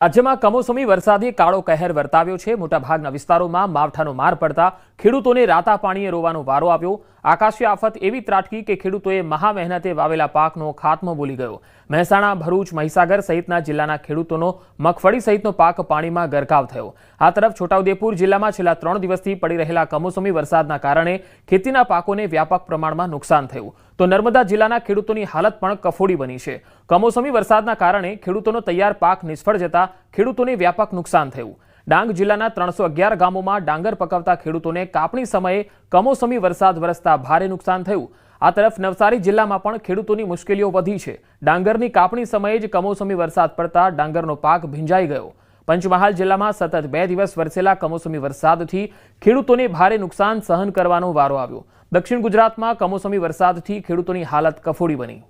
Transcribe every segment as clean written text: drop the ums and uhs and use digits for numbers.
રાજ્યમાં કમોસમી વરસાદે કાળો કહેર વર્તાવ્યો છે। મોટાભાગના વિસ્તારોમાં માવઠાનો માર પડતા ખેડૂતોને રાતા પાણીએ રોવાનો વારો આવ્યો। આકાશી આફત એવી ત્રાટકી કે ખેડૂતોએ મહા મહેનતે વાવેલા પાકનો ખાત્મો બોલી ગયો। મહેસાણા, ભરૂચ, મહીસાગર સહિતના જિલ્લાના ખેડૂતોનો મગફળી સહિતનો પાક પાણીમાં ગરકાવ થયો। આ તરફ છોટાઉદેપુર જિલ્લામાં છેલ્લા 3 દિવસથી પડી રહેલા કમોસમી વરસાદના કારણે ખેતીના પાકોને વ્યાપક પ્રમાણમાં નુકસાન થયું। તો નર્મદા જિલ્લાના ખેડૂતોની હાલત પણ કફોડી બની છે। કમોસમી વરસાદના કારણે ખેડૂતોનો તૈયાર પાક નિષ્ફળ જતા ખેડૂતોને વ્યાપક નુકસાન થયું। ડાંગ જિલ્લાના 311 ગામોમાં ડાંગર પકવતા ખેડૂતોને કાપણી સમયે કમોસમી વરસાદ વરસતા ભારે નુકસાન થયું। આ તરફ નવસારી જિલ્લામાં પણ ખેડૂતોની મુશ્કેલીઓ વધી છે। ડાંગરની કાપણી સમયે જ કમોસમી વરસાદ પડતા ડાંગરનો પાક ભીંજાઈ ગયો। પંચમહાલ જિલ્લામાં સતત 2 દિવસ વરસેલા કમોસમી વરસાદથી ખેડૂતોને ભારે નુકસાન સહન કરવાનો વારો આવ્યો। દક્ષિણ ગુજરાતમાં કમોસમી વરસાદથી ખેડૂતોની હાલત કફોડી બની।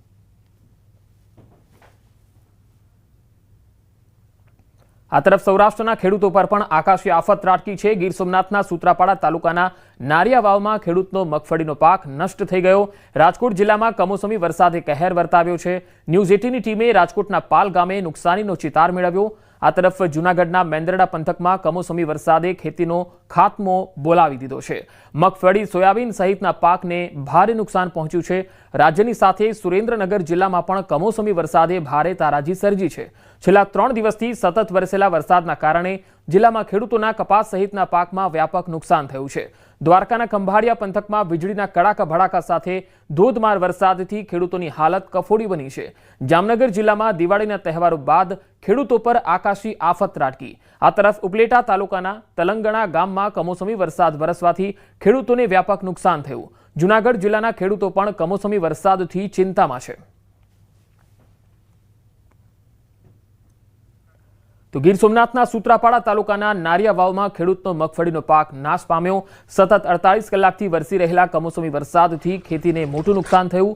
આ તરફ સૌરાષ્ટ્રના ખેડૂતો પર પણ આકાશી આફત ત્રાટકી છે। ગીર સોમનાથના સૂત્રાપાડા તાલુકાના નારિયા વાવમાં ખેડૂતનો મગફળીનો પાક નષ્ટ થઈ ગયો। રાજકોટ જિલ્લામાં કમોસમી વરસાદે કહેર વર્તાવ્યો છે। ન્યૂઝ 18ની ટીમે રાજકોટના પાલ ગામે નુકસાનીનો ચિતાર મેળવ્યો। આ તરફ જૂનાગઢના મેંદરડા પંથકમાં કમોસમી વરસાદે ખેતીનો ખાત્મો બોલાવી દીધો છે। મગફળી, સોયાબીન સહિતના પાકને ભારે નુકસાન પહોંચ્યું છે। રાજ્યની સાથે સુરેન્દ્રનગર જિલ્લામાં પણ કમોસમી વરસાદે ભારે તારાજી સર્જી છે। છેલ્લા 3 દિવસથી સતત વરસેલા વરસાદના કારણે જિલ્લામાં ખેડૂતોના કપાસ સહિતના પાકમાં વ્યાપક નુકસાન થયું છે। દ્વારકાના ખંભાળિયા પંથકમાં વીજળીના કડાકા ભડાકા સાથે ધોધમાર વરસાદથી ખેડૂતોની હાલત કફોડી બની છે। જામનગર જિલ્લામાં દિવાળીના તહેવારો બાદ ખેડૂતો પર આકાશી આફત ત્રાટકી। આ તરફ ઉપલેટા તાલુકાના તલંગણા ગામમાં કમોસમી વરસાદ વરસવાથી ખેડૂતોને વ્યાપક નુકસાન થયું। જૂનાગઢ જિલ્લાના ખેડૂતો પણ કમોસમી વરસાદથી ચિંતામાં છે। તો ગીર સોમનાથના સૂત્રાપાડા તાલુકાના નારિયા વાવમાં ખેડૂતનો મગફળીનો પાક નાશ પામ્યો। સતત 48 કલાકથી વરસી રહેલા કમોસમી વરસાદથી ખેતીને મોટું નુકસાન થયું।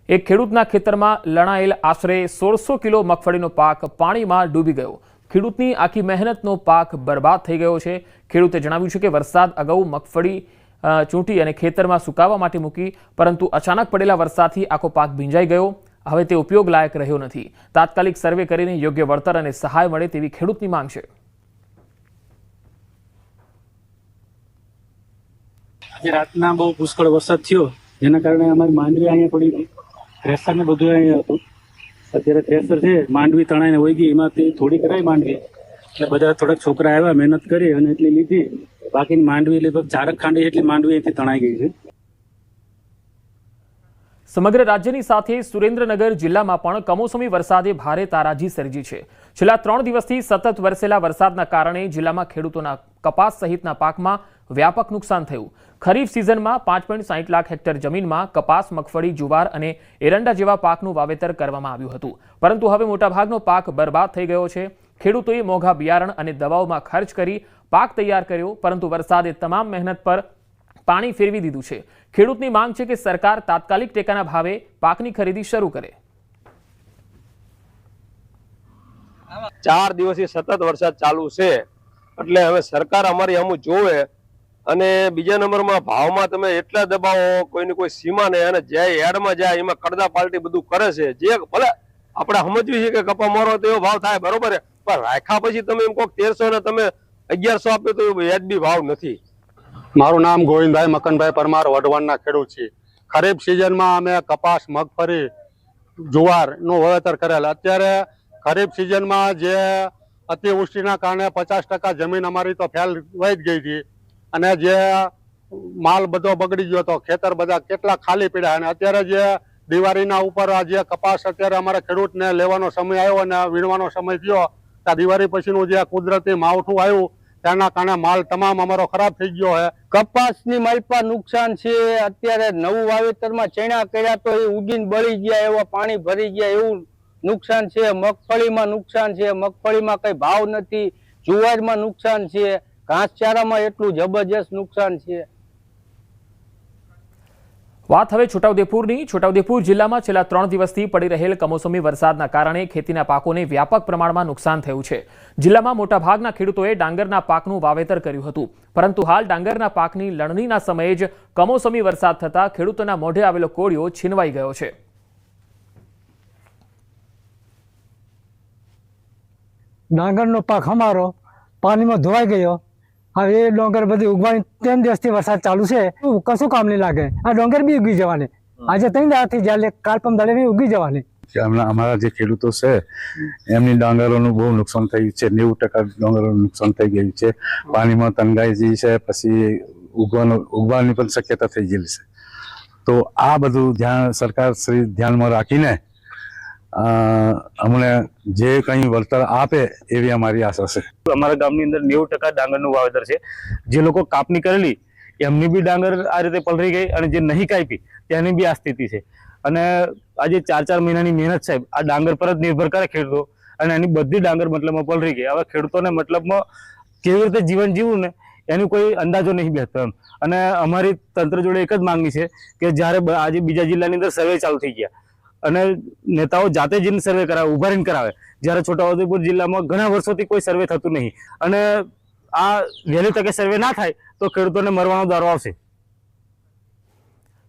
એક ખેડૂતના ખેતરમાં લણાયેલ આશરે 1600 કિલો મગફળીનો પાક પાણીમાં ડૂબી ગયો। ખેડૂતની આખી મહેનતનો પાક બરબાદ થઈ ગયો છે। ખેડૂતે જણાવ્યું છે કે વરસાદ અગાઉ મગફળી ચૂંટી અને ખેતરમાં સુકાવવા માટે મૂકી, પરંતુ અચાનક પડેલા વરસાદથી આખો પાક ભીંજાઈ ગયો। હવે તે ઉપયોગ લાયક રહ્યો નથી। તાત્કાલિક સર્વે કરીને યોગ્ય વળતર અને સહાય મળે તેવી ખેડૂતની માંગ છે। આજે રાતના બહુ પુષ્કળ વરસાદ થયો, જેના કારણે અમારી માંડવી અહીંયા પડી ગઈ। થ્રેસર ને બધું અહીંયા હતું। અત્યારે થ્રેસર છે, માંડવી તણાઈને વહી ગઈ। એમાંથી થોડી કરાઈ માંડવી, એટલે બધા થોડાક છોકરા આવ્યા, મહેનત કરી અને એટલી લીધી। બાકીની માંડવી લગભગ 4 ખાંડી એટલી માંડવી અહીંથી તણાઈ ગઈ છે। સમગ્ર રાજ્યની સાથે સુરેન્દ્રનગર જિલ્લામાં પણ કમોસમી વરસાદે ભારે તારાજી સર્જી છે। છેલ્લા 3 દિવસથી સતત વરસેલા વરસાદના કારણે જિલ્લામાં ખેડૂતોના કપાસ સહિતના પાકમાં વ્યાપક નુકસાન થયું। ખરીફ સિઝનમાં 5.60 લાખ હેક્ટર જમીનમાં કપાસ, મગફળી, જુવાર અને એરંડા જેવા પાકનું વાવેતર કરવામાં આવ્યું હતું, પરંતુ હવે મોટાભાગનો પાક બરબાદ થઈ ગયો છે। ખેડૂતોએ મોંઘા બિયારણ અને દવાઓમાં ખર્ચ કરી પાક તૈયાર કર્યો, પરંતુ વરસાદે તમામ મહેનત પર પાણી ફેરવી દીધું છે। ખેડૂતની માંગ છે કે સરકાર તાત્કાલિક ટેકાના ભાવે પાકની ખરીદી શરૂ કરે। 4 દિવસથી સતત વરસાદ ચાલુ છે, એટલે હવે સરકાર અમારી અમુ જોવે। અને બીજા નંબરમાં ભાવમાં તમે એટલા દબાવો, કોઈની કોઈ સીમા નહીં, અને જે યાર્ડમાં જાય એમાં કડદા પાલટી બધું કરે છે। જે ભલે આપણે સમજવી છે કે કપા મોરો તો એવો ભાવ થાય, બરોબર, પણ રાખ્યા પછી તમે એમ કોક 1300 ને તમે 1100 આપ્યો તો વ્યાજબી ભાવ નથી। મારું નામ ગોવિંદભાઈ મકનભાઈ પરમાર, વઢવાણના ખેડૂત છે। ખરીફ સિઝનમાં અમે કપાસ, મગફળી, જુવારનું વાવેતર કરેલ। અત્યારે ખરીફ સિઝનમાં જે અતિવૃષ્ટિના કારણે 50% જમીન અમારી તો ફેલ વહી જ ગઈ હતી, અને જે માલ બધો બગડી ગયો હતો। ખેતર બધા કેટલા ખાલી પડ્યા, અને અત્યારે જે દિવાળીના ઉપર જે કપાસ અત્યારે અમારા ખેડૂતને લેવાનો સમય આવ્યો અને વીણવાનો સમય થયો, ત્યાં દિવાળી પછીનું જે કુદરતી માવઠું આવ્યું તેના કારણે માલ તમામ અમારો ખરાબ થઈ ગયો છે। કપાસની માલપા નુકસાન છે। અત્યારે નવું વાવેતરમાં ચણા કર્યા તો એ ઉગીને બળી ગયા, એવા પાણી ભરી ગયા, એવું નુકસાન છે। મગફળીમાં નુકસાન છે, મગફળીમાં કઈ ભાવ નથી। જુવારમાં નુકસાન છે, ઘાસચારામાં એટલું જબરજસ્ત નુકસાન છે। વાત હવે છોટાઉદેપુરની। છોટાઉદેપુર જિલ્લામાં છેલ્લા 3 દિવસથી પડી રહેલ કમોસમી વરસાદના કારણે ખેતીના પાકોને વ્યાપક પ્રમાણમાં નુકસાન થયું છે। જિલ્લામાં મોટાભાગના ખેડૂતોએ ડાંગરના પાકનું વાવેતર કર્યું હતું, પરંતુ હાલ ડાંગરના પાકની લણણીના સમયે જ કમોસમી વરસાદ થતા ખેડૂતોના મોઢે આવેલો કોળિયો છીનવાઈ ગયો છે। ડાંગરનો પાક અમારો પાણીમાં ધોવાઈ ગયો. હવે એ ડોંગર બધી ઉગવાની 3 દિવસથી વરસાદ ચાલુ છે, કશું કામ નહીં લાગે. આ ડોંગર બી ઉગી જવાની. આજે 3 દાડાથી જ્યારે કાલ પરમ દાડે બી ઉગી જવાની. અમારા જે ખેડૂતો છે એમની ડાંગરોનું બહુ નુકસાન થયું છે. 90% ડાંગરોનું નુકસાન થઈ ગયું છે. પાણીમાં તંગાઈ જઈ છે, પછી ઉગવાની પણ શક્યતા થઈ ગયેલી છે. તો આ બધું સરકાર શ્રી ધ્યાનમાં રાખીને અમને જે કંઈ વળતર આપે એવી અમારી આશા છે. અમારા ગામની અંદર 90% ડાંગરનું વાવેતર છે. જે લોકો કાપણી કરેલી એમની બી ડાંગર આ રીતે પલળી ગઈ અને જે નહીં કાપી તેની બી આ સ્થિતિ છે. અને આજે 4 મહિનાની મહેનત સાહેબ આ ડાંગર પર જ નિર્ભર કરે ખેડૂતો, અને એની બધી ડાંગર મતલબમાં પલળી ગઈ. હવે ખેડૂતોને મતલબમાં કેવી રીતે જીવન જીવવું ને એનું કોઈ અંદાજો નહીં બેસતો એમ. અને અમારી તંત્ર જોડે એક જ માંગણી છે કે જ્યારે આજે બીજા જિલ્લાની અંદર સર્વે ચાલુ થઈ ગયા અને નેતાઓ જાતે જઈને સર્વે કરાવે, ઉભા રહીને કરાવે, જ્યારે છોટાઉદેપુર જિલ્લામાં ઘણા વર્ષોથી કોઈ સર્વે થતું નહીં. અને આ વહેલી તકે સર્વે ના થાય તો ખેડૂતોને મરવાનો દારો આવશે.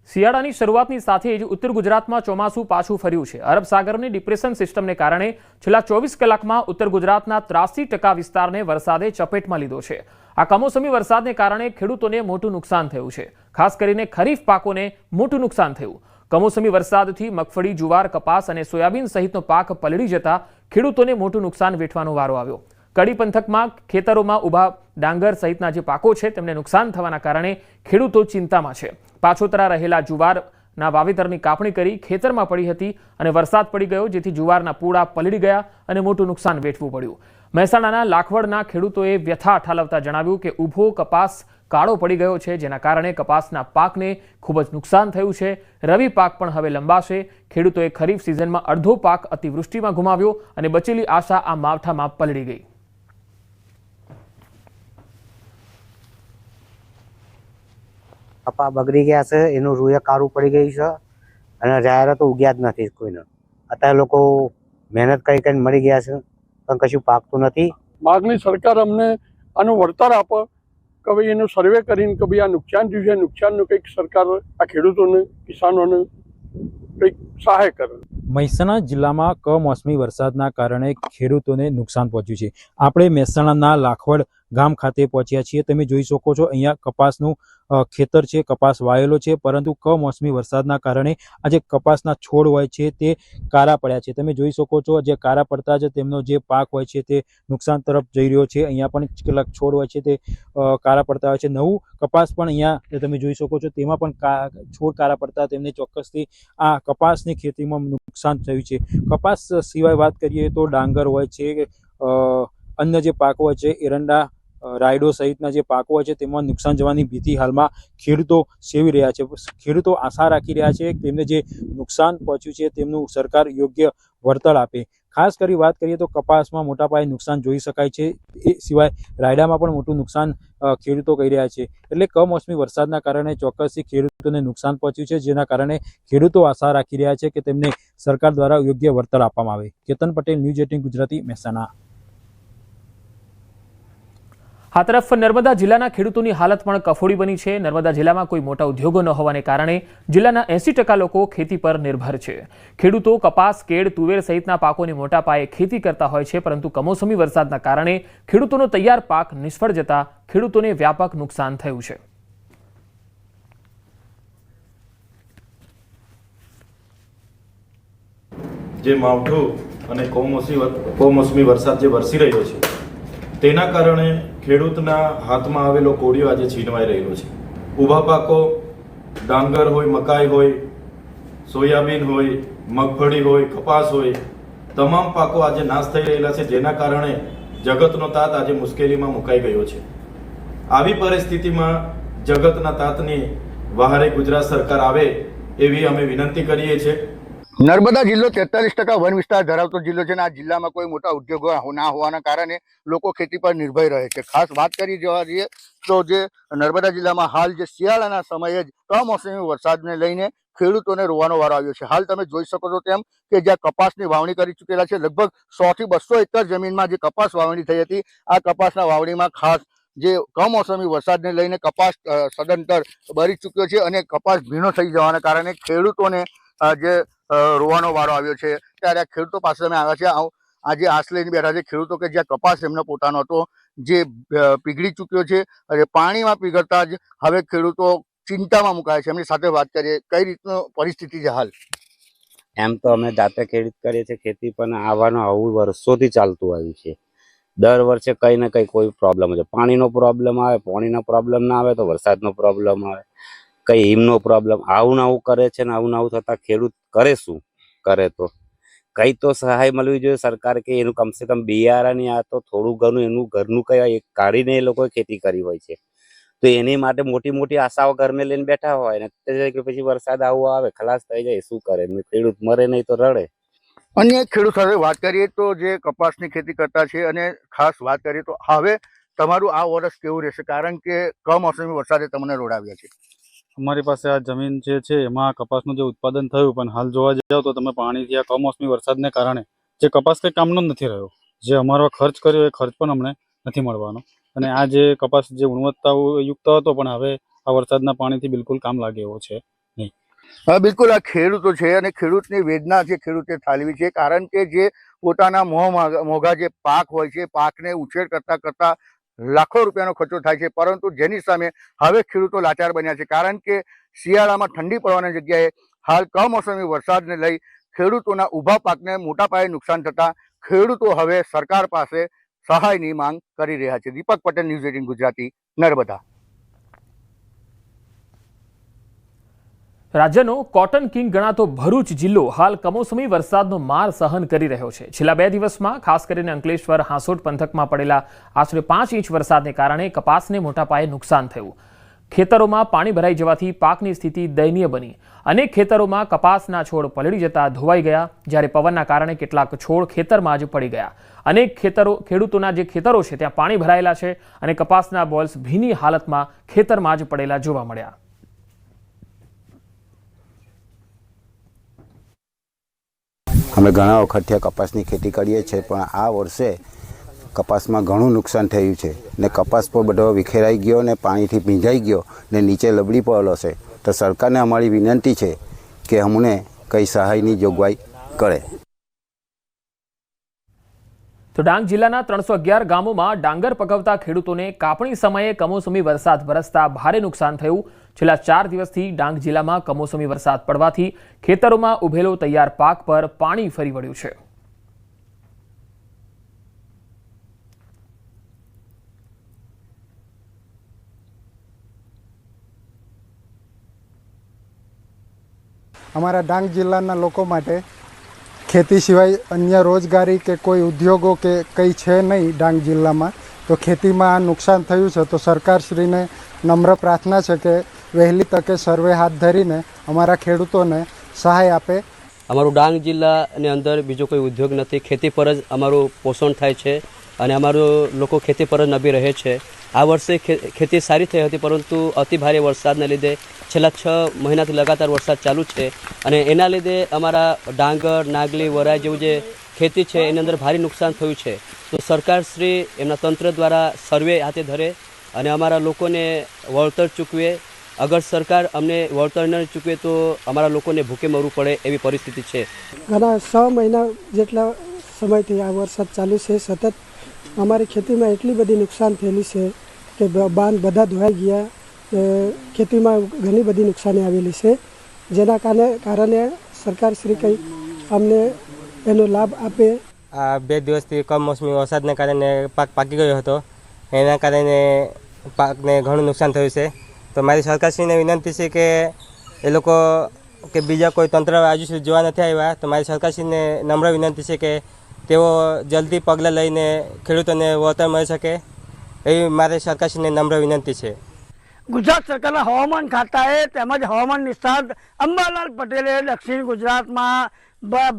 શિયાળાની શરૂઆતની સાથે જ ઉત્તર ગુજરાતમાં ચોમાસું પાછું ફર્યું છે. અરબ સાગરની ડિપ્રેશન સિસ્ટમને કારણે છેલ્લા 24 કલાકમાં ઉત્તર ગુજરાતના 83% વિસ્તારને વરસાદે ચપેટમાં લીધો છે. આ કમોસમી વરસાદને કારણે ખેડૂતોને મોટું નુકસાન થયું છે. ખાસ કરીને ખરીફ પાકોને મોટું નુકસાન થયું. કમોસમી વરસાદથી મગફળી, જુવાર, કપાસ અને સોયાબીન સહિતનો પાક પલળી જતા ખેડૂતોને મોટું નુકસાન વેઠવાનો વારો આવ્યો. કડી પંથકમાં ખેતરોમાં ઊભા ડાંગર સહિતના જે પાકો છે તેમને નુકસાન થવાના કારણે ખેડૂતો ચિંતામાં છે. પાછોતરા રહેલા જુવારના વાવેતરની કાપણી કરી ખેતરમાં પડી હતી અને વરસાદ પડી ગયો, જેથી જુવારના પૂળા પલળી ગયા અને મોટું નુકસાન વેઠવું પડ્યું. મહેસાણાના લાખવડના ખેડૂતોએ વ્યથા ઠાલવતા જણાવ્યું કે ઊભો કપાસ કાળો પડી ગયો છે, જેના કારણે કપાસના પાકને ખૂબ જ નુકસાન થયું છે. રવિ પાક પણ હવે લંબાશે. ખેડૂતોએ ખરીફ સિઝનમાં અડધો પાક અતિવૃષ્ટિમાં ગુમાવ્યો અને બચેલી આશા આ માવઠામાં પલળી ગઈ. કપા બગડી ગયા છે, એનું રૂએ કારું પડી ગયું છે અને જાહેરાત તો ઉગ્યા જ નથી કોઈને. અત્યારે લોકો મહેનત કરી કરીને મળી ગયા છે પણ કશું પાકતું નથી. માગણી સરકાર અમને આનું વળતર આપે કે ભાઈ એનું સર્વે કરીને કે ભાઈ આ નુકસાન થયું છે, નુકસાનનું કંઈક સરકાર આ ખેડૂતોને, કિસાનોને કંઈક સહાય કરે. મહેસાણા જિલ્લામાં કમોસમી વરસાદના કારણે ખેડૂતોને નુકસાન પહોંચ્યું છે. આપણે મહેસાણાના લાખવડ ગામ ખાતે પહોંચ્યા છીએ. તમે જોઈ શકો છો અહીંયા કપાસનું ખેતર છે, કપાસ વાયેલો છે, પરંતુ કમોસમી વરસાદના કારણે આ જે કપાસના છોડ હોય છે તે કારા પડ્યા છે. તમે જોઈ શકો છો જે કારા પડતા જ તેમનો જે પાક હોય છે તે નુકસાન તરફ જઈ રહ્યો છે. અહીંયા પણ કેટલાક છોડ હોય છે તે કારા પડતા હોય છે. નવું કપાસ પણ અહીંયા તમે જોઈ શકો છો, તેમાં પણ છોડ કારા પડતા તેમને ચોક્કસથી આ કપાસની ખેતીમાં નુકસાન થયું છે. કપાસ સિવાય વાત કરીએ તો ડાંગર હોય છે, અન્ય જે પાકો હોય છે, એરંડા, રાયડો સહિતના જે પાકો હોય છે તેમાં નુકસાન જવાની ભીતિ હાલમાં ખેડૂતો સેવી રહ્યા છે. ખેડૂતો આશા રાખી રહ્યા છે કે તેમને જે નુકસાન પહોંચ્યું છે તેમનું સરકાર યોગ્ય વળતર આપે. ખાસ કરી વાત કરીએ તો કપાસમાં મોટા પાયે નુકસાન જોઈ શકાય છે. એ સિવાય રાયડામાં પણ મોટું નુકસાન ખેડૂતો કહી રહ્યા છે. એટલે કમોસમી વરસાદના કારણે ચોક્કસથી ખેડૂતોને નુકસાન પહોંચ્યું છે, જેના કારણે ખેડૂતો આશા રાખી રહ્યા છે કે તેમને સરકાર દ્વારા યોગ્ય વળતર આપવામાં આવે. કેતન પટેલ, ન્યૂઝ 18 ગુજરાતી, મહેસાણા. આ તરફ નર્મદા જિલ્લાના ખેડૂતોની હાલત પણ કફોડી બની છે. નર્મદા જિલ્લામાં કોઈ મોટા ઉદ્યોગો ન હોવાને કારણે જિલ્લાના 80% લોકો ખેતી પર નિર્ભર છે. ખેડૂતો કપાસ, કેળ, તુવેર સહિતના પાકોની મોટા પાયે ખેતી કરતા હોય છે, પરંતુ કમોસમી વરસાદના કારણે ખેડૂતોનો તૈયાર પાક નિષ્ફળ જતા ખેડૂતોને વ્યાપક નુકસાન થયું છે. જે માવઠું અને કમોસમી વરસાદ જે વરસી રહ્યો છે તેના કારણે ખેડૂતના હાથમાં આવેલો કોળિયો આજે છીનવાઈ રહ્યો છે. ઊભા પાકો ડાંગર હોય, મકાઈ હોય, સોયાબીન હોય, મગફળી હોય, કપાસ હોય, તમામ પાકો આજે નાશ થઈ રહેલા છે, જેના કારણે જગતનો તાત આજે મુશ્કેલીમાં મુકાઈ ગયો છે. આવી પરિસ્થિતિમાં જગતના તાતની વહારે ગુજરાત સરકાર આવે એવી અમે વિનંતી કરીએ છીએ. નર્મદા જિલ્લો 43% વન વિસ્તાર ધરાવતો જિલ્લો છે અને આ જિલ્લામાં કોઈ મોટા ઉદ્યોગો ના હોવાના કારણે લોકો ખેતી પર નિર્ભર રહે છે. ખાસ વાત કરી જવા જઈએ તો જે નર્મદા જિલ્લામાં હાલ જે શિયાળાના સમયે જ કમોસમી વરસાદને લઈને ખેડૂતોને રોવાનો વારો આવ્યો છે. હાલ તમે જોઈ શકો છો તેમ કે જ્યાં કપાસની વાવણી કરી ચૂકેલા છે, લગભગ 100 થી 200 એકર જમીનમાં જે કપાસ વાવણી થઈ હતી, આ કપાસના વાવણીમાં ખાસ જે કમોસમી વરસાદને લઈને કપાસ સદંતર બળી ચૂક્યો છે અને કપાસ ભીનો થઈ જવાના કારણે ખેડૂતોને જે રોવાનો વારો આવ્યો છે. ત્યારે ખેડૂતો પાસે અમે આવ્યા છે. આજે આશ લઈને બેઠા છે ખેડૂતો કે જ્યાં કપાસ એમનો પોતાનો હતો જે પીગળી ચૂક્યો છે અને પાણીમાં પીગળતા જ હવે ખેડૂતો ચિંતામાં મુકાય છે. એમની સાથે વાત કરીએ, કઈ રીતનો પરિસ્થિતિ છે હાલ? એમ તો અમે જાતે ખેડૂત કરીએ છીએ ખેતી, પણ આવાનું આવું વર્ષોથી ચાલતું આવ્યું છે. દર વર્ષે કંઈ ને કંઈ કોઈ પ્રોબ્લેમ છે. પાણીનો પ્રોબ્લેમ આવે, પાણીનો પ્રોબ્લેમ ના આવે તો વરસાદનો પ્રોબ્લેમ આવે, કઈ હિમનો પ્રોબ્લેમ. આવું ને આવું કરે છે ને આવું ને આવું થતા ખેડૂત કરે શું કરે? તો કઈ તો સહાય મળવી જોઈએ સરકાર, કે એનું કમસે કમ બિયારાની આ તો થોડું ઘણું એનું ઘરનું કઈ કાઢીને એ લોકોએ ખેતી કરી હોય છે. તો એની માટે મોટી મોટી આશાઓ ઘરને લઈને બેઠા હોય ને પછી વરસાદ આવો આવે ખલાસ થઈ જાય, શું કરે? ખેડૂત મરે નહીં તો રડે. અન્ય એક ખેડૂત સાથે વાત કરીએ તો જે કપાસની ખેતી કરતા છે, અને ખાસ વાત કરીએ તો હવે તમારું આ વર્ષ કેવું રહેશે, કારણ કે કમોસમી વરસાદે તમને રોડાવ્યા છે? અમારી પાસે આ જમીન જે છે એમાં કપાસનું જે ઉત્પાદન થયું, પણ હાલ જોવા જાવ તો તમે પાણીથી આ કમોસમી વરસાદને કારણે જે કપાસ કંઈ કામનો નથી રહ્યો. જે અમારો ખર્ચ કર્યો એ ખર્ચ પણ અમને નથી મળવાનો, અને આ જે કપાસ જે ગુણવત્તાયુક્ત હતો પણ હવે આ વરસાદના પાણીથી બિલકુલ કામ લાગે એવો છે નહીં. હા, બિલકુલ આ ખેડૂતો છે અને ખેડૂતની વેદના જે ખેડૂતે ઠાલવી છે, કારણ કે જે પોતાના મોંઘા જે પાક હોય છે, પાકને ઉછેર કરતા લાખો રૂપિયાનો ખર્ચો થાય છે, પરંતુ જેની સામે હવે ખેડૂતો લાચાર બન્યા છે, કારણ કે શિયાળામાં ઠંડી પડવાની જગ્યાએ હાલ કમોસમી વરસાદને લઈ ખેડૂતોના ઊભા પાકને મોટા પાયે નુકસાન થતાં ખેડૂતો હવે સરકાર પાસે સહાયની માંગ કરી રહ્યા છે. દીપક પટેલ, ન્યૂઝ 18 ગુજરાતી, નર્મદા. રાજ્યનો કોટન કિંગ ગણાતો ભરૂચ જિલ્લો હાલ કમોસમી વરસાદનો માર સહન કરી રહ્યો છે. છેલ્લા 2 દિવસમાં ખાસ કરીને અંકલેશ્વર હાંસોટ પંથકમાં પડેલા આશરે 5 ઇંચ વરસાદને કારણે કપાસને મોટા પાયે નુકસાન થયું. ખેતરોમાં પાણી ભરાઈ જવાથી પાકની સ્થિતિ દયનીય બની. અનેક ખેતરોમાં કપાસના છોડ પલળી જતા ધોવાઈ ગયા, જ્યારે પવનના કારણે કેટલાક છોડ ખેતરમાં જ પડી ગયા. અનેક ખેડૂતોના જે ખેતરો છે ત્યાં પાણી ભરાયેલા છે અને કપાસના બોલ્સ ભીની હાલતમાં ખેતરમાં જ પડેલા જોવા મળ્યા. અમે ઘણા વખતથી કપાસની ખેતી કરીએ છીએ, પણ આ વર્ષે કપાસમાં ઘણું નુકસાન થયું છે ને કપાસ પર બધો વિખેરાઈ ગયો ને પાણીથી ભીંજાઈ ગયો ને નીચે લબડી પડેલો છે. તો સરકારને અમારી વિનંતી છે કે અમને કંઈ સહાયની જોગવાઈ કરે. તો ડાંગ જિલ્લાના 311 ગામોમાં ડાંગર પકવતા ખેડૂતોને કાપણી સમયે કમોસમી વરસાદ વરસતા ભારે નુકસાન થયું. છેલ્લા 4 દિવસથી ડાંગ જિલ્લામાં કમોસમી વરસાદ પડવાથી ખેતરોમાં ઉભેલો તૈયાર પાક પર પાણી ફરી વળ્યું છે. અમારા ડાંગ જિલ્લાના લોકો માટે ખેતી સિવાય અન્ય રોજગારી કે કોઈ ઉદ્યોગો કે કંઈ છે નહીં ડાંગ જિલ્લામાં, તો ખેતીમાં નુકસાન થયું છે. તો સરકારશ્રીને નમ્ર પ્રાર્થના છે કે વહેલી તકે સર્વે હાથ ધરીને અમારા ખેડૂતોને સહાય આપે. અમારું ડાંગ જિલ્લાની અંદર બીજો કોઈ ઉદ્યોગ નથી, ખેતી પર જ અમારું પોષણ થાય છે અને અમારું લોકો ખેતી પર જ નભી રહે છે. આ વર્ષે ખેતી સારી થઈ હતી, પરંતુ અતિ ભારે વરસાદને લીધે છેલ્લા 6 મહિનાથી લગાતાર વરસાદ ચાલુ છે અને એના લીધે અમારા ડાંગર, નાગલી, વરાઈ જેવું જે ખેતી છે એની અંદર ભારે નુકસાન થયું છે. તો સરકારશ્રી એમના તંત્ર દ્વારા સર્વે હાથે ધરે અને અમારા લોકોને વળતર ચૂકવે. અગર સરકાર અમને વળતર ન ચૂકવે તો અમારા લોકોને ભૂખે મરવું પડે એવી પરિસ્થિતિ છે. ઘણા 6 મહિના જેટલા સમયથી આ વરસાદ ચાલુ છે. સતત અમારી ખેતીમાં એટલી બધી નુકસાન થયેલી છે કે બાંધ બધા ધોવાઈ ગયા. ખેતીમાં ઘણી બધી નુકસાની આવેલી છે, જેના કારણે સરકારશ્રી કંઈ અમને એનો લાભ આપે. આ 2 દિવસથી કમોસમી વરસાદને કારણે પાક પાકી ગયો હતો, એના કારણે પાકને ઘણું નુકસાન થયું છે. તો મારી સરકારશ્રીને વિનંતી છે કે એ લોકો કે બીજા કોઈ તંત્ર હજુ સુધી જોવા નથી આવ્યા, તો મારી સરકારશ્રીને નમ્ર વિનંતી છે કે તેઓ જલ્દી પગલાં લઈને ખેડૂતોને વળતર મળી શકે એવી મારી સરકારશ્રીને નમ્ર વિનંતી છે. ગુજરાત સરકારના હવામાન ખાતાએ તેમજ હવામાન નિષ્ણાત અંબાલાલ પટેલે દક્ષિણ ગુજરાતમાં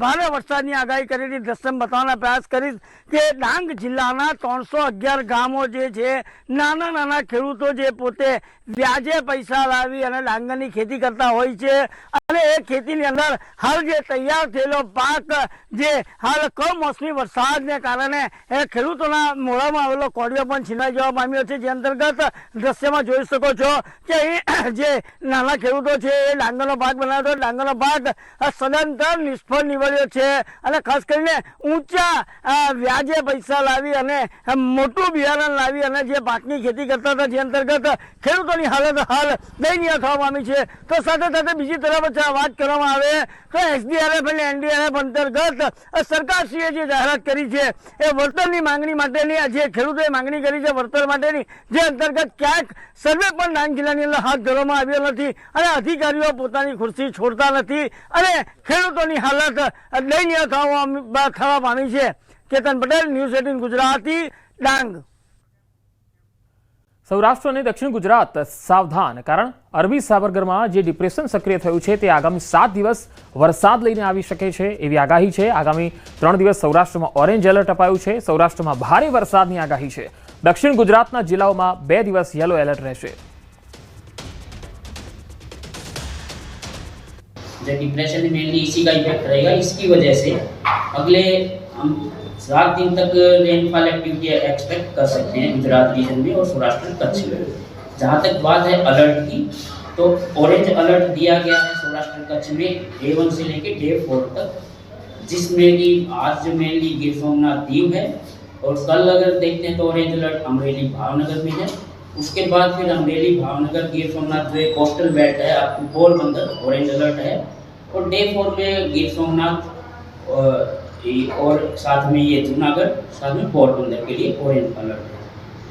ભારે વરસાદની આગાહી કરેલી દ્રશ્યમ બતાવવાના પ્રયાસ કરીશ કે ડાંગ જિલ્લાના 311 ગામો જે છે, નાના નાના ખેડૂતો જે પોતે વ્યાજે પૈસા લાવી અને ડાંગરની ખેતી કરતા હોય છે અને એ ખેતીની અંદર હાલ જે તૈયાર થયેલો પાક જે હાલ કમોસમી વરસાદને કારણે એ ખેડૂતોના મોઢામાં આવેલો કોડિયો પણ છીનવાઈ જવા પામ્યો છે. જે અંતર્ગત દ્રશ્યમાં જોઈ શકો છો કે અહીં જે નાના ખેડૂતો છે એ ડાંગરનો પાક બનાવતો, ડાંગરનો પાક સદંતર નિષ્ફળ ફાંફડ નીવડ્યો છે અને ખાસ કરીને ઊંચા વ્યાજે પૈસા લાવી અને મોટું બિયારણ લાવી અને જે પાકની ખેતી કરતા હતા, જે અંતર્ગત ખેડૂતોની હાલત હાલ દયનીય થવા પામી છે. તો સાથે સાથે બીજી તરફ વાત કરવામાં આવે તો SDRF અને NDRF અંતર્ગત સરકારશ્રીએ જે જાહેરાત કરી છે એ વળતરની માંગણી માટેની, જે ખેડૂતોએ માંગણી કરી છે વળતર માટેની, જે અંતર્ગત ક્યાંક સર્વે પણ ડાંગ જિલ્લાની અંદર હાથ ધરવામાં આવ્યો નથી અને અધિકારીઓ પોતાની ખુરશી છોડતા નથી અને ખેડૂતોની હાલત દયનીય થવા પામી છે. કેતન પટેલ, ન્યૂઝ 18 ગુજરાતી, ડાંગ. સૌરાષ્ટ્ર અને દક્ષિણ ગુજરાત સાવધાન, કારણ અરબી સાગરમાં જે ડિપ્રેશન સક્રિય થયું છે તે આગામી 7 દિવસ વરસાદ લઈને આવી શકે છે એવી આગાહી છે. આગામી 3 દિવસ સૌરાષ્ટ્રમાં ઓરેન્જ એલર્ટ અપાયું છે. સૌરાષ્ટ્રમાં ભારે વરસાદની આગાહી છે. દક્ષિણ ગુજરાતના જિલ્લાઓમાં 2 દિવસ યલો એલર્ટ રહેશે. डिप्रेशन मेनली इसी का इफेक्ट रहेगा. इसकी वजह से अगले हम 7 दिन तक रेनफॉल एक्टिविटी एक्सपेक्ट कर सकते हैं गुजरात रीजन में और सौराष्ट्र कच्छ में. जहाँ तक बात है अलर्ट की, तो ऑरेंज अलर्ट दिया गया है सौराष्ट्र कच्छ में Day 1 से लेके Day 4 तक, जिसमें कि आज जो मेनली गिर सोमनाथ दीव है और कल अगर देखते हैं तो ऑरेंज अलर्ट अमरेली भावनगर में है. उसके बाद फिर अमरेली भावनगर गिर सोमनाथ जो कोस्टल बेल्ट है up to Porbandar orange alert है. और Day 4 में गिर सोमनाथ और साथ में ये जूनागढ़, साथ में पोरबंदर के लिए ऑरेंज अलर्ट है.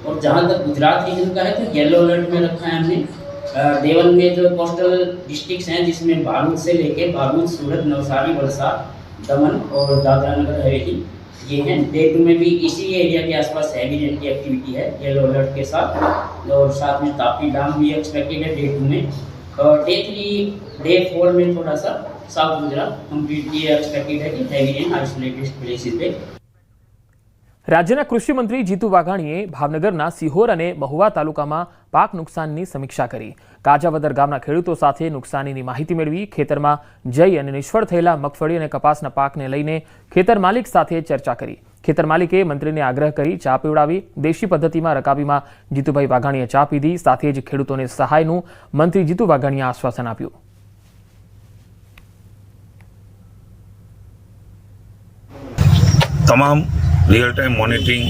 और जहाँ तक गुजरात रीजन का है तो येलो अलर्ट में रखा है हमने. Day 1 में जो कोस्टल डिस्ट्रिक्ट्स हैं जिसमें भारूच से लेके भारूच, सूरत, नवसारी, वलसाड, दमन और दादरा नगर हवेली ये हैं. Day 2 में भी इसी एरिया के आसपास हैवी रेन की एक्टिविटी है येलो अलर्ट के साथ. और साथ में तापी डांग भी एक्सपेक्टेड है Day 2 में. Day 3, Day 4 में थोड़ा सा साउथ गुजरात कम्प्लीटली एक्सपेक्टेड है कि हैवी रेन आइसोलेटेड प्लेसेस पे. રાજ્યના કૃષિ મંત્રી જીતુ વાઘાણીએ ભાવનગરના સિહોર અને મહુવા તાલુકામાં પાક નુકસાનની સમીક્ષા કરી. કાજાવદર ગામના ખેડૂતો સાથે નુકસાનીની માહિતી મેળવી. ખેતરમાં જઈ અને નિષ્ફળ થયેલા મગફળી અને કપાસના પાકને લઈને ખેતર માલિક સાથે ચર્ચા કરી. ખેતર માલિકે મંત્રીને આગ્રહ કરી ચા પીવડાવી. દેશી પદ્ધતિમાં રકાબીમાં જીતુભાઈ વાઘાણીએ ચા પીધી. સાથે જ ખેડૂતોને સહાયનું મંત્રી જીતુ વાઘાણીએ આશ્વાસન આપ્યું. તમામ રિયલ ટાઈમ મોનિટરિંગ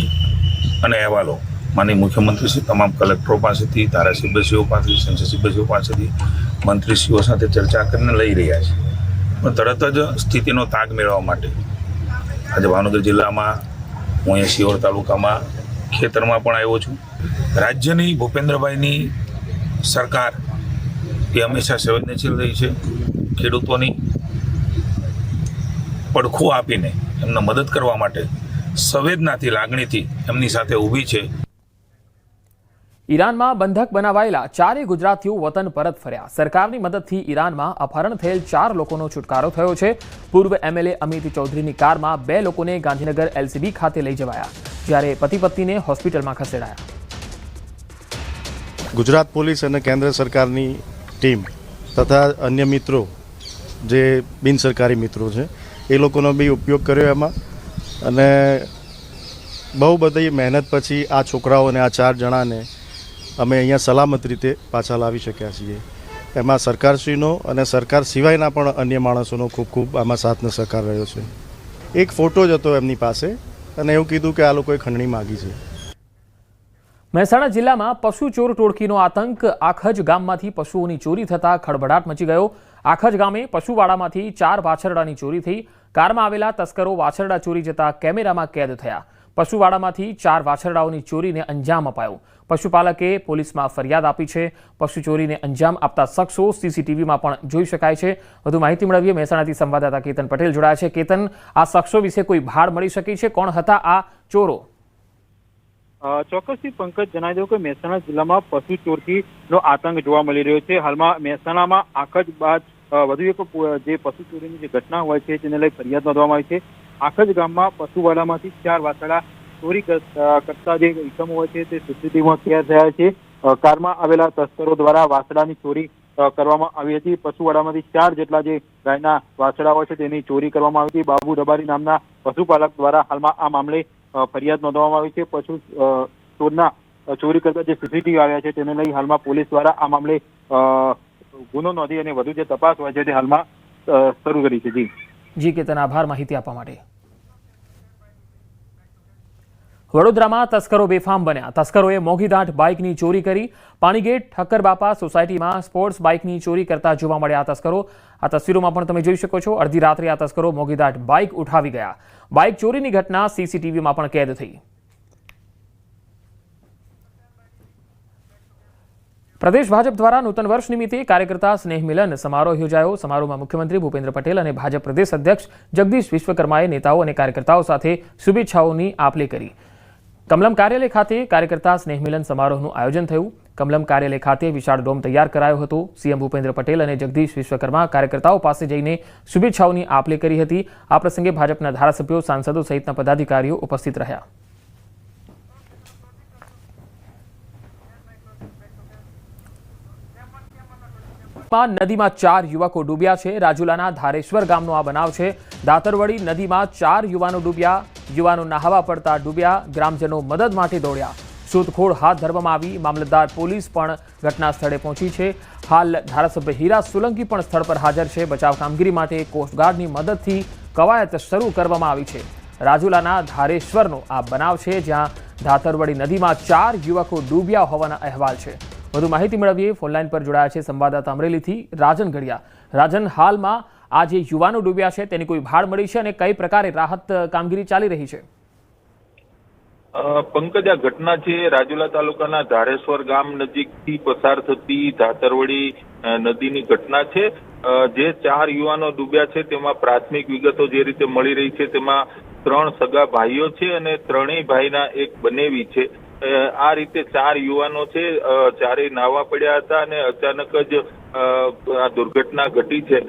અને અહેવાલો માનનીય મુખ્યમંત્રીશ્રી, તમામ કલેક્ટરો પાસેથી, ધારાસભ્યશ્રીઓ પાસેથી, સંસદસભ્યશ્રીઓ પાસેથી મંત્રીશ્રીઓ સાથે ચર્ચા કરીને લઈ રહ્યા છે. પણ તરત જ સ્થિતિનો તાગ મેળવવા માટે આજે ભાવનગર જિલ્લામાં હું અહીંયા સિહોર તાલુકામાં ખેતરમાં પણ આવ્યો છું. રાજ્યની ભૂપેન્દ્રભાઈની સરકાર એ હંમેશા સંવેદનશીલ રહી છે. ખેડૂતોની પડખું આપીને એમને મદદ કરવા માટે સંવેદનાથી, લાગણીથી એમની સાથે ઊભી છે. ઈરાનમાં બંધક બનાવાયેલા 4 ગુજરાતીઓ વતન પરત ફર્યા. સરકારની મદદથી ઈરાનમાં અપહરણ થયેલ 4 લોકોનો છુટકારો થયો છે. પૂર્વ MLA અમિત ચૌધરીની કારમાં 2 લોકોને ગાંધીનગર LCB ખાતે લઈ જવાયા, જ્યારે પતિ પત્નીને હોસ્પિટલમાં ખસેડાયા. ગુજરાત પોલીસ અને કેન્દ્ર સરકારની ટીમ તથા અન્ય મિત્રો જે બિન સરકારી મિત્રો છે એ લોકોનો બી ઉપયોગ કર્યો એમાં. અને બહુ બધી મહેનત પછી આ છોકરાઓને, આ 4 જણાને અમે અહીંયા સલામત રીતે પાછા લાવી શક્યા છીએ. એમાં સરકારશ્રીનો અને સરકાર સિવાયના પણ અન્ય માણસોનો ખૂબ ખૂબ આમાં સાથ સહકાર રહ્યો છે. એક ફોટો જ હતો એમની પાસે અને એવું કીધું કે આ લોકોએ ખંડણી માગી છે. મહેસાણા જિલ્લામાં પશુ ચોર ટોળકીનો આતંક. આખજ ગામમાંથી પશુઓની ચોરી થતાં ખળભળાટ મચી ગયો. આખજ ગામે પશુવાડામાંથી 4 વાછરડાની ચોરી થઈ. કારમાં આવેલા તસ્કરો વાછરડા ચોરી જતા કેમેરામાં કેદ થયા. પશુવાડામાંથી 4 વાછરડાઓની ચોરીને અંજામ અપાયો. પશુપાલકે પોલીસમાં ફરિયાદ આપી છે. પશુ ચોરીને અંજામ આપતા શખ્સો CCTVમાં પણ જોઈ શકાય છે. વધુ માહિતી મેળવીએ. મહેસાણાથી સંવાદદાતા કેતન પટેલ જોડાયા છે. કેતન, આ શખ્સો વિશે કોઈ ભાડ મળી શકી છે? કોણ હતા આ ચોરો? ચોક્કસથી પંકજ, જણાવી દઉં કે મહેસાણા જિલ્લામાં પશુ ચોરીનો આતંક જોવા મળી રહ્યો છે. હાલમાં મહેસાણામાં આખજ બાદ વધુ એક જે પશુ ચોરીની જે ઘટના હોય છે તેને લઈ ફરિયાદ નોંધવામાં આવી છે. આખજ ગામમાં પશુવાડામાંથી 4 વાછરડા ચોરી કરતા જે ઇસમો હોય છે તે CCTVમાં કેદ થયા છે. કારમાં આવેલા તસ્કરો દ્વારા વાછરડાની ચોરી કરવામાં આવી હતી. પશુવાડામાંથી 4 જેટલા જે ગાયના વાછરડા હોય છે તેની ચોરી કરવામાં આવી હતી. બાબુ રબારી નામના પશુપાલક દ્વારા હાલમાં આ મામલે ફરિયાદ નોંધવામાં આવી છે. પશુ ચોરના ચોરી કરતા જે CCTV આવ્યા છે તેને લઈ હાલમાં પોલીસ દ્વારા આ મામલે ગુનો નોંધી અને વધુ જે તપાસ હોય છે તે હાલમાં શરૂ કરી છે. જી જી કેતન, આભાર માહિતી આપવા માટે. વડોદરામાં તસ્કરો બેફામ બન્યા. તસ્કરોએ મોંઘીદાટ બાઇકની ચોરી કરી. પાણીગેટ ઠક્કરબાપા સોસાયટીમાં સ્પોર્ટ્સ બાઇકની ચોરી કરતા જોવા મળ્યા તસ્કરો. આ તસવીરોમાં પણ તમે જોઈ શકો છો. અડધી રાત્રે આ તસ્કરો મોંઘીદાટ બાઇક ઉઠાવી ગયા. બાઇક ચોરીની ઘટના સીસીટીવીમાં પણ કેદ થઈ. પ્રદેશ ભાજપ દ્વારા નૂતન વર્ષ નિમિત્તે કાર્યકર્તા સ્નેહ મિલન સમારોહ યોજાયો. સમારોહમાં મુખ્યમંત્રી ભૂપેન્દ્ર પટેલ અને ભાજપ પ્રદેશ અધ્યક્ષ જગદીશ વિશ્વકર્માએ નેતાઓ અને કાર્યકર્તાઓ સાથે શુભેચ્છાઓની આપ-લે કરી. કમલમ કાર્યાલય ખાતે કાર્યકર્તા સ્નેહ મિલન સમારોહનું આયોજન થયું. કમલમ કાર્યાલય ખાતે વિશાળ ડોમ તૈયાર કરાયો હતો. સીએમ ભૂપેન્દ્ર પટેલ અને જગદીશ વિશ્વકર્મા કાર્યકર્તાઓ પાસે જઈને શુભેચ્છાઓની આપ-લે કરી હતી. આ પ્રસંગે ભાજપના ધારાસભ્યો, સાંસદો સહિતના પદાધિકારીઓ ઉપસ્થિત રહ્યા. નદીમાં 4 યુવકો ડૂબ્યા છે. રાજુલાના ધારેશ્વર ગામનો આ બનાવ છે. દાતરવડી નદીમાં 4 યુવાનો ડૂબ્યા. યુવાનો નહાવા પડતા ડૂબ્યા. ગ્રામજનો મદદ માટે દોડ્યા. શોધખોળ હાથ ધરવામાં આવી. મામલતદાર પોલીસ પણ ઘટના સ્થળે પહોંચી છે. હાલ ધારાસભ્ય હીરા સોલંકી પણ સ્થળ પર હાજર છે. બચાવ કામગીરી માટે કોસ્ટગાર્ડની મદદથી કવાયત શરૂ કરવામાં આવી છે. રાજુલાના ધારેશ્વરનો આ બનાવ છે, જ્યાં દાતરવડી નદીમાં 4 યુવકો ડૂબ્યા હોવાના અહેવાલ છે. વધુ માહિતી મેળવીએ. ફોનલાઈન પર જોડાયા છે સંવાદદાતા અમરેલીથી રાજન ઘડિયા. રાજન, હાલમાં આ જે યુવાનો ડૂબ્યા છે તેની કોઈ ભાળ મળી છે અને કઈ પ્રકારે રાહત કામગીરી ચાલી રહી છે? પંકજ, આ ઘટના છે રાજુલા તાલુકાના ધારેશ્વર ગામ નજીકથી પસાર થતી ધાતરવડી નદીની ઘટના છે. જે 4 યુવાનો ડૂબ્યા છે તેમાં પ્રાથમિક વિગતો જે રીતે મળી રહી છે તેમાં 3 સગા ભાઈઓ છે અને 3 ભાઈના એક બનેવી છે. આ રીતે 4 યુવાનો છે, ચારેય નાહવા પડ્યા હતા અને અચાનક જ આ દુર્ઘટના ઘટી છે.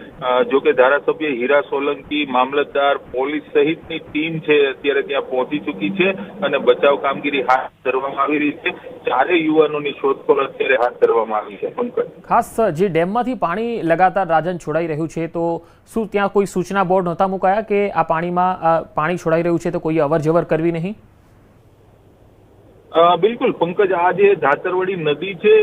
જોકે ધારાસભ્ય હીરા સોલંકી, મામલતદાર, પોલીસ સહિતની ટીમ છે અત્યારે ત્યાં પહોંચી ચૂકી છે અને બચાવ કામગીરી હાથ ધરવામાં આવી રહી છે. 4 યુવાનોની શોધખોળ અત્યારે હાથ ધરવામાં આવી છે. પંકજ, ખાસ જે ડેમમાંથી પાણી લગાતાર રાજન છોડાઈ રહ્યું છે, તો શું ત્યાં કોઈ સૂચના બોર્ડ નહોતા મુકાયા કે આ પાણીમાં પાણી છોડાઈ રહ્યું છે તો કોઈએ અવરજવર કરવી નહીં? બિલકુલ પંકજ, આ જે ધાતરવડી નદી છે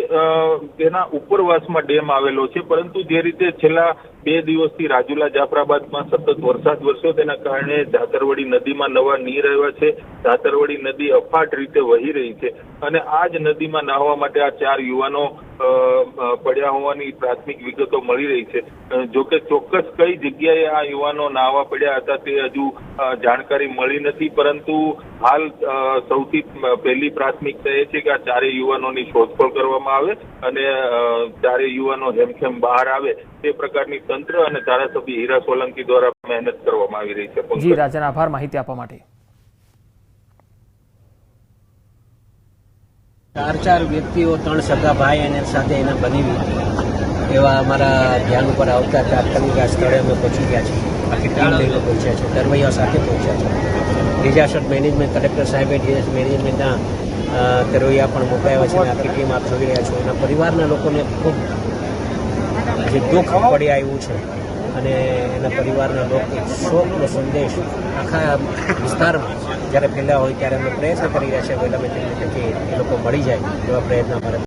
તેના ઉપરવાસમાં ડેમ આવેલો છે, પરંતુ જે રીતે છેલ્લા 2 દિવસથી રાજુલા જાફરાબાદમાં સતત વરસાદ વરસ્યો તેના કારણે ધાતરવડી નદીમાં નવા નીર આવ્યા છે. ધાતરવડી નદી અફાટ રીતે વહી રહી છે અને આ જ નદીમાં નાહવા માટે આ 4 યુવાનો પડ્યા હોવાની પ્રાથમિક વિગતો મળી રહી છે. જોકે ચોક્કસ કઈ જગ્યાએ આ યુવાનો નાહવા પડ્યા હતા તે હજુ જાણકારી મળી નથી, પરંતુ હાલ સૌથી પહેલી પ્રાથમિકતા એ છે કે આ 4 યુવાનોની શોધખોળ કરવામાં આવે અને 4 યુવાનો હેમખેમ બહાર આવે તે પ્રકારની તંત્ર અને ધારાસભ્ય હીરા સોલંકી દ્વારા મહેનત કરવામાં આવી રહી છે. જી રાજન, આભાર માહિતી આપવા માટે. 4 વ્યક્તિઓ, 3 સગા ભાઈ અને સાથે એના બનેવી એવા અમારા ધ્યાન ઉપર આવતા તાત્કાલિક આ સ્થળે અમે પહોંચી ગયા છીએ. આખી ટીમ લઈને પહોંચ્યા છે, તરવૈયા સાથે પહોંચ્યા છે. ડિઝાસ્ટર મેનેજમેન્ટ કલેક્ટર સાહેબે ડિઝાસ્ટર મેનેજમેન્ટના તરવૈયા પણ મોકલાવ્યા છે અને આખી ટીમ આપ જોઈ રહ્યા છો. એના પરિવારના લોકોને ખૂબ જે દુઃખ પડી આવ્યું છે અને એના પરિવારના લોકો શોકનો સંદેશ આખા વિસ્તારમાં જ્યારે ફેલાયો હોય ત્યારે અમે પ્રયત્ન કરી રહ્યા છીએ વહેલામાં એ લોકો મળી જાય એવા પ્રયત્ન અમારે